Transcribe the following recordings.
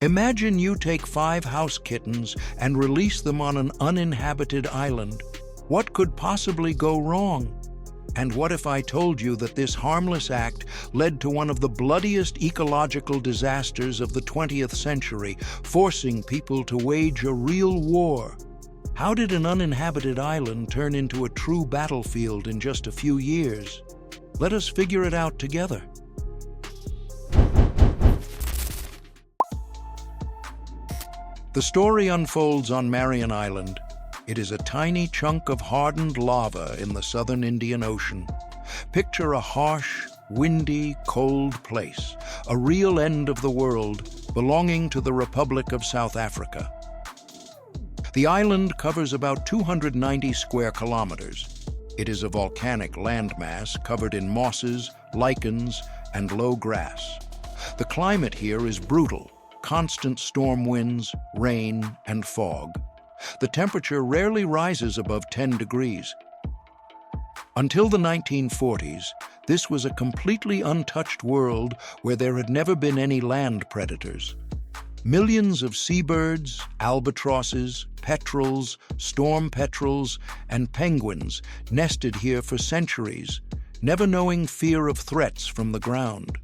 Imagine you take 5 house kittens and release them on an uninhabited island. What could possibly go wrong? And what if I told you that this harmless act led to one of the bloodiest ecological disasters of the 20th century, forcing people to wage a real war? How did an uninhabited island turn into a true battlefield in just a few years? Let us figure it out together. The story unfolds on Marion Island. It is a tiny chunk of hardened lava in the southern Indian Ocean. Picture a harsh, windy, cold place, a real end of the world, belonging to the Republic of South Africa. The island covers about 290 square kilometers. It is a volcanic landmass covered in mosses, lichens, and low grass. The climate here is brutal. Constant storm winds, rain, and fog. The temperature rarely rises above 10 degrees. Until the 1940s, this was a completely untouched world where there had never been any land predators. Millions of seabirds, albatrosses, petrels, storm petrels, and penguins nested here for centuries, never knowing fear of threats from the ground.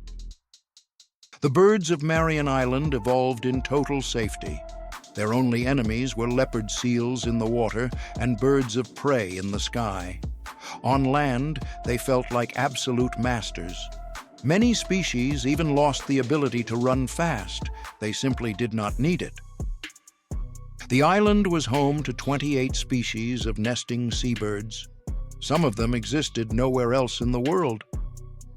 The birds of Marion Island evolved in total safety. Their only enemies were leopard seals in the water and birds of prey in the sky. On land, they felt like absolute masters. Many species even lost the ability to run fast. They simply did not need it. The island was home to 28 species of nesting seabirds. Some of them existed nowhere else in the world.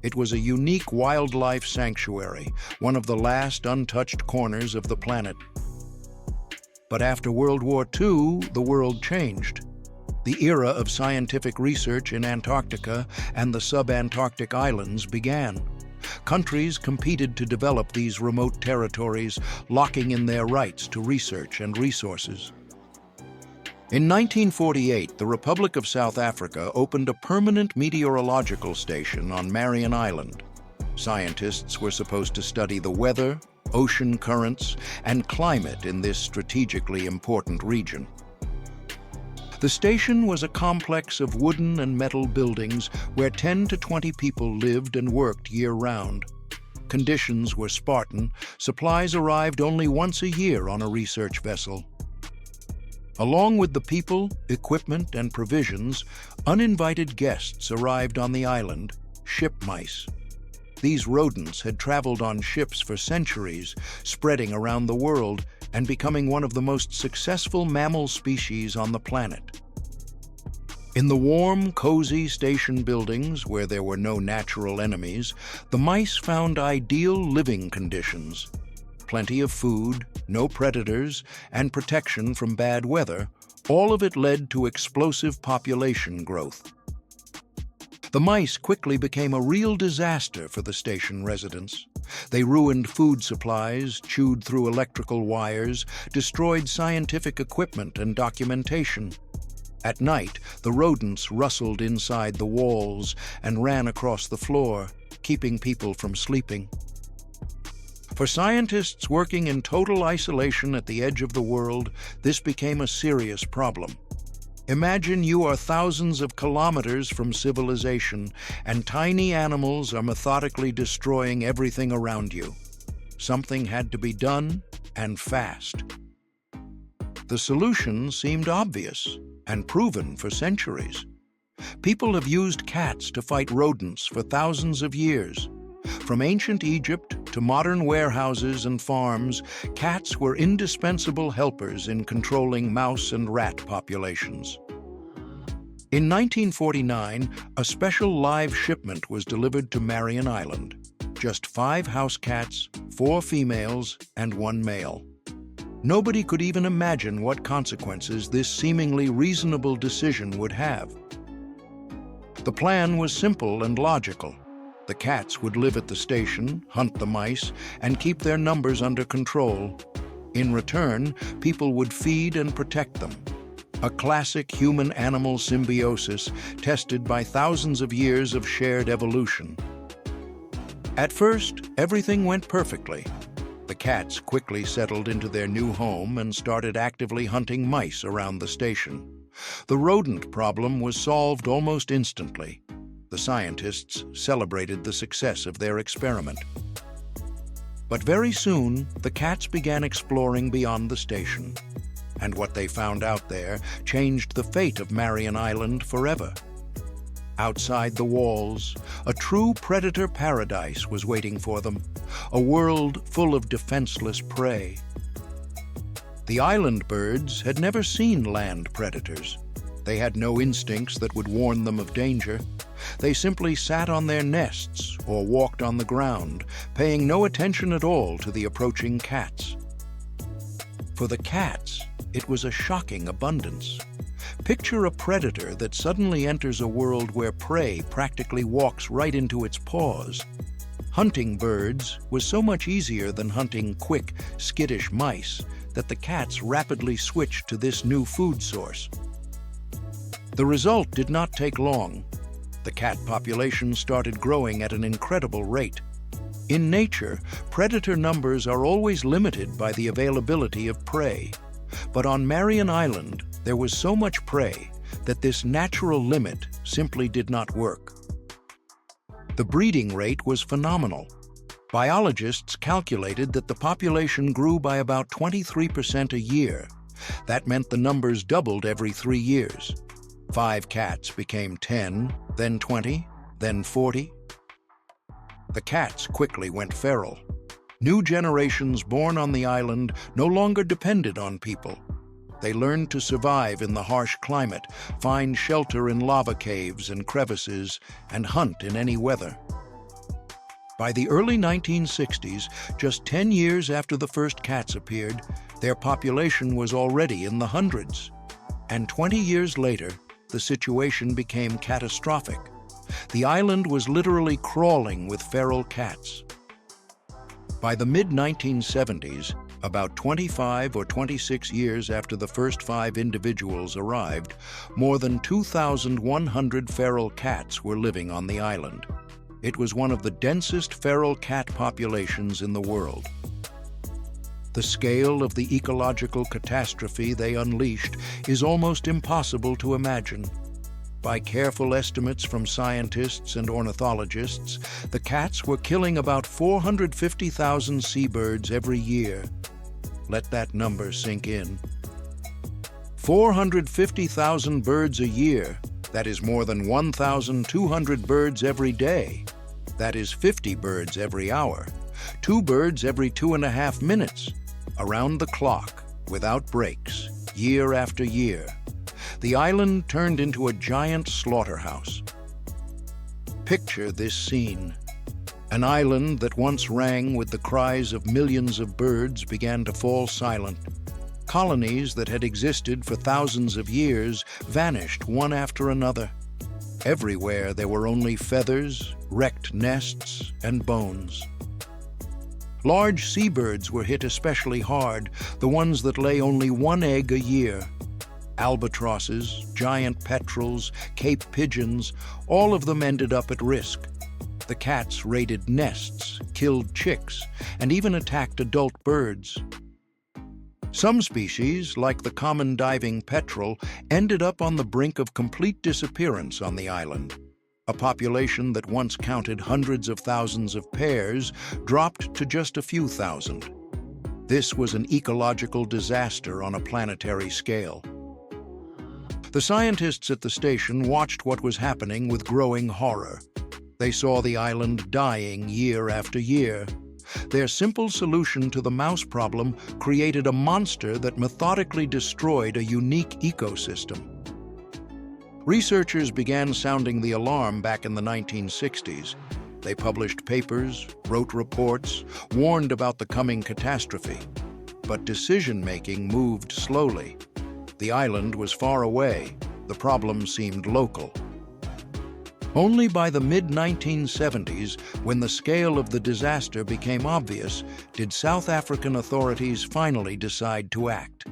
It was a unique wildlife sanctuary, one of the last untouched corners of the planet. But after World War II, the world changed. The era of scientific research in Antarctica and the subantarctic islands began. Countries competed to develop these remote territories, locking in their rights to research and resources. In 1948, the Republic of South Africa opened a permanent meteorological station on Marion Island. Scientists were supposed to study the weather, ocean currents, and climate in this strategically important region. The station was a complex of wooden and metal buildings where 10 to 20 people lived and worked year-round. Conditions were Spartan. Supplies arrived only once a year on a research vessel. Along with the people, equipment, and provisions, uninvited guests arrived on the island, ship mice. These rodents had traveled on ships for centuries, spreading around the world and becoming one of the most successful mammal species on the planet. In the warm, cozy station buildings, where there were no natural enemies, the mice found ideal living conditions. Plenty of food, no predators, and protection from bad weather, all of it led to explosive population growth. The mice quickly became a real disaster for the station residents. They ruined food supplies, chewed through electrical wires, destroyed scientific equipment and documentation. At night, the rodents rustled inside the walls and ran across the floor, keeping people from sleeping. For scientists working in total isolation at the edge of the world, this became a serious problem. Imagine you are thousands of kilometers from civilization, and tiny animals are methodically destroying everything around you. Something had to be done, and fast. The solution seemed obvious and proven for centuries. People have used cats to fight rodents for thousands of years. From ancient Egypt to modern warehouses and farms, cats were indispensable helpers in controlling mouse and rat populations. In 1949, a special live shipment was delivered to Marion Island. Just 5 house cats, 4 females, and 1 male. Nobody could even imagine what consequences this seemingly reasonable decision would have. The plan was simple and logical. The cats would live at the station, hunt the mice, and keep their numbers under control. In return, people would feed and protect them. A classic human-animal symbiosis tested by thousands of years of shared evolution. At first, everything went perfectly. The cats quickly settled into their new home and started actively hunting mice around the station. The rodent problem was solved almost instantly. The scientists celebrated the success of their experiment. But very soon, the cats began exploring beyond the station. And what they found out there changed the fate of Marion Island forever. Outside the walls, a true predator paradise was waiting for them, a world full of defenseless prey. The island birds had never seen land predators. They had no instincts that would warn them of danger. They simply sat on their nests or walked on the ground, paying no attention at all to the approaching cats. For the cats, it was a shocking abundance. Picture a predator that suddenly enters a world where prey practically walks right into its paws. Hunting birds was so much easier than hunting quick, skittish mice that the cats rapidly switched to this new food source. The result did not take long. The cat population started growing at an incredible rate. In nature, predator numbers are always limited by the availability of prey. But on Marion Island, there was so much prey that this natural limit simply did not work. The breeding rate was phenomenal. Biologists calculated that the population grew by about 23% a year. That meant the numbers doubled every 3 years. 5 cats became 10, then 20, then 40. The cats quickly went feral. New generations born on the island no longer depended on people. They learned to survive in the harsh climate, find shelter in lava caves and crevices, and hunt in any weather. By the early 1960s, just 10 years after the first cats appeared, their population was already in the hundreds. And 20 years later, the situation became catastrophic. The island was literally crawling with feral cats. By the mid-1970s, about 25 or 26 years after the first 5 individuals arrived, more than 2,100 feral cats were living on the island. It was one of the densest feral cat populations in the world. The scale of the ecological catastrophe they unleashed is almost impossible to imagine. By careful estimates from scientists and ornithologists, the cats were killing about 450,000 seabirds every year. Let that number sink in. 450,000 birds a year, that is more than 1,200 birds every day. That is 50 birds every hour, 2 birds every 2.5 minutes, around the clock, without breaks, year after year. The island turned into a giant slaughterhouse. Picture this scene. An island that once rang with the cries of millions of birds began to fall silent. Colonies that had existed for thousands of years vanished one after another. Everywhere there were only feathers, wrecked nests, and bones. Large seabirds were hit especially hard, the ones that lay only 1 egg a year. Albatrosses, giant petrels, Cape pigeons, all of them ended up at risk. The cats raided nests, killed chicks, and even attacked adult birds. Some species, like the common diving petrel, ended up on the brink of complete disappearance on the island. A population that once counted hundreds of thousands of pairs dropped to just a few thousand. This was an ecological disaster on a planetary scale. The scientists at the station watched what was happening with growing horror. They saw the island dying year after year. Their simple solution to the mouse problem created a monster that methodically destroyed a unique ecosystem. Researchers began sounding the alarm back in the 1960s. They published papers, wrote reports, warned about the coming catastrophe. But decision-making moved slowly. The island was far away. The problem seemed local. Only by the mid-1970s, when the scale of the disaster became obvious, did South African authorities finally decide to act.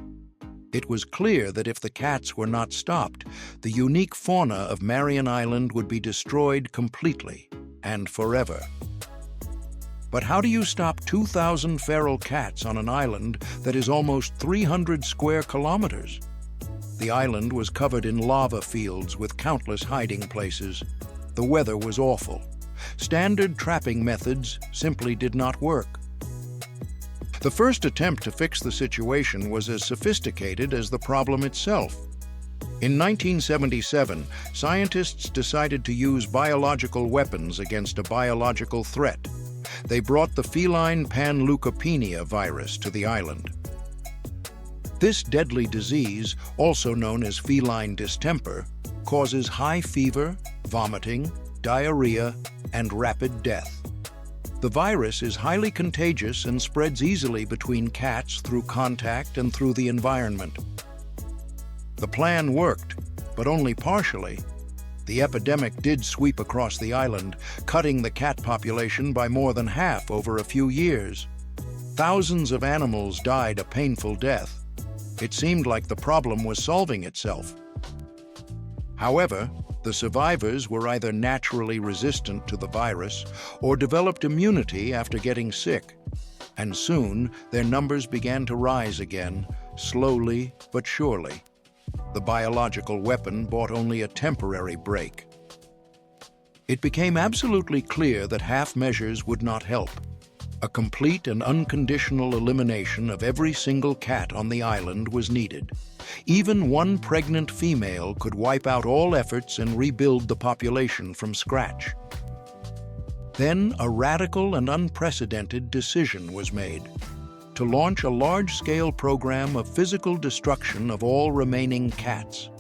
It was clear that if the cats were not stopped, the unique fauna of Marion Island would be destroyed completely and forever. But how do you stop 2,000 feral cats on an island that is almost 300 square kilometers? The island was covered in lava fields with countless hiding places. The weather was awful. Standard trapping methods simply did not work. The first attempt to fix the situation was as sophisticated as the problem itself. In 1977, scientists decided to use biological weapons against a biological threat. They brought the feline panleukopenia virus to the island. This deadly disease, also known as feline distemper, causes high fever, vomiting, diarrhea, and rapid death. The virus is highly contagious and spreads easily between cats through contact and through the environment. The plan worked, but only partially. The epidemic did sweep across the island, cutting the cat population by more than half over a few years. Thousands of animals died a painful death. It seemed like the problem was solving itself. However, the survivors were either naturally resistant to the virus or developed immunity after getting sick. And soon, their numbers began to rise again, slowly but surely. The biological weapon brought only a temporary break. It became absolutely clear that half measures would not help. A complete and unconditional elimination of every single cat on the island was needed. Even one pregnant female could wipe out all efforts and rebuild the population from scratch. Then a radical and unprecedented decision was made: to launch a large-scale program of physical destruction of all remaining cats.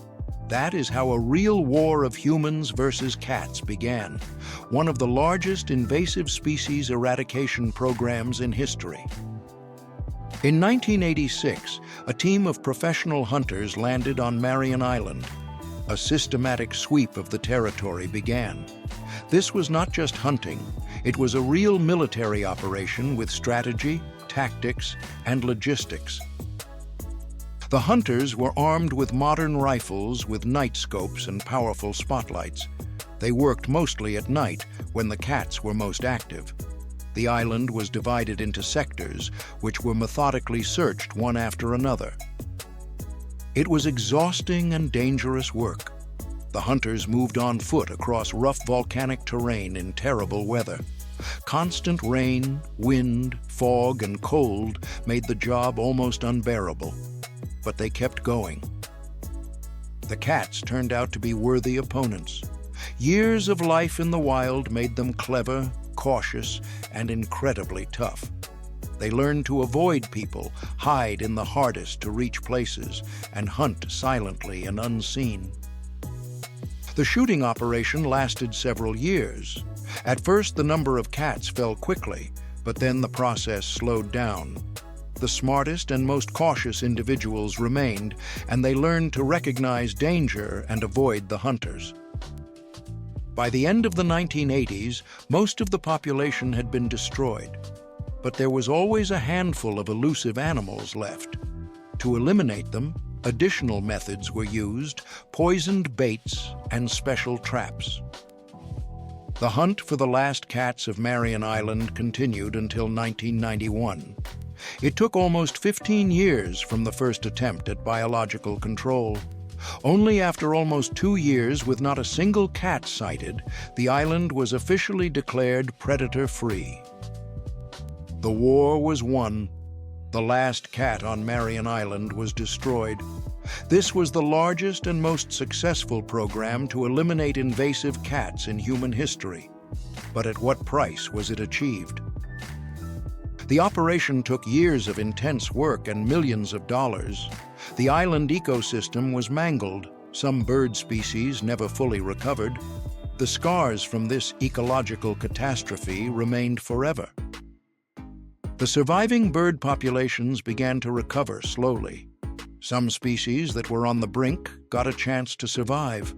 That is how a real war of humans versus cats began, one of the largest invasive species eradication programs in history. In 1986, a team of professional hunters landed on Marion Island. A systematic sweep of the territory began. This was not just hunting, it was a real military operation with strategy, tactics, and logistics. The hunters were armed with modern rifles with night scopes and powerful spotlights. They worked mostly at night, when the cats were most active. The island was divided into sectors, which were methodically searched one after another. It was exhausting and dangerous work. The hunters moved on foot across rough volcanic terrain in terrible weather. Constant rain, wind, fog, and cold made the job almost unbearable. But they kept going. The cats turned out to be worthy opponents. Years of life in the wild made them clever, cautious, and incredibly tough. They learned to avoid people, hide in the hardest-to-reach places, and hunt silently and unseen. The shooting operation lasted several years. At first, the number of cats fell quickly, but then the process slowed down. The smartest and most cautious individuals remained, and they learned to recognize danger and avoid the hunters. By the end of the 1980s, most of the population had been destroyed, but there was always a handful of elusive animals left. To eliminate them, additional methods were used: poisoned baits and special traps. The hunt for the last cats of Marion Island continued until 1991. It took almost 15 years from the first attempt at biological control. Only after almost 2 years with not a single cat sighted, the island was officially declared predator-free. The war was won. The last cat on Marion Island was destroyed. This was the largest and most successful program to eliminate invasive cats in human history. But at what price was it achieved? The operation took years of intense work and millions of dollars. The island ecosystem was mangled. Some bird species never fully recovered. The scars from this ecological catastrophe remained forever. The surviving bird populations began to recover slowly. Some species that were on the brink got a chance to survive.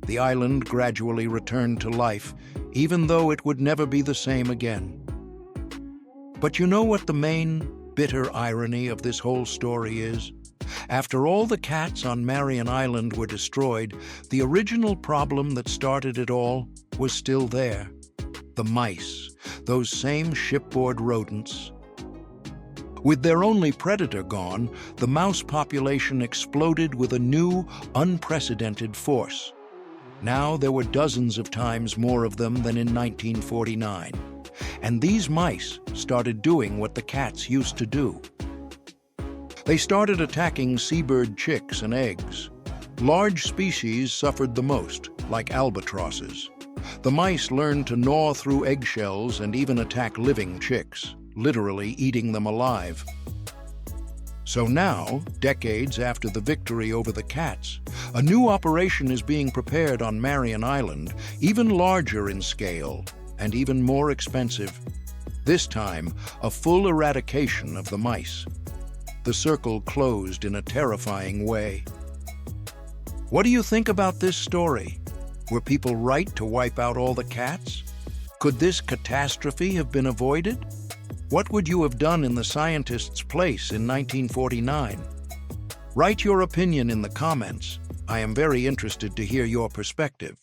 The island gradually returned to life, even though it would never be the same again. But you know what the main, bitter irony of this whole story is? After all the cats on Marion Island were destroyed, the original problem that started it all was still there. The mice, those same shipboard rodents. With their only predator gone, the mouse population exploded with a new, unprecedented force. Now there were dozens of times more of them than in 1949. And these mice started doing what the cats used to do. They started attacking seabird chicks and eggs. Large species suffered the most, like albatrosses. The mice learned to gnaw through eggshells and even attack living chicks, literally eating them alive. So now, decades after the victory over the cats, a new operation is being prepared on Marion Island, even larger in scale and even more expensive. This time, a full eradication of the mice. The circle closed in a terrifying way. What do you think about this story? Were people right to wipe out all the cats? Could this catastrophe have been avoided? What would you have done in the scientists' place in 1949? Write your opinion in the comments. I am very interested to hear your perspective.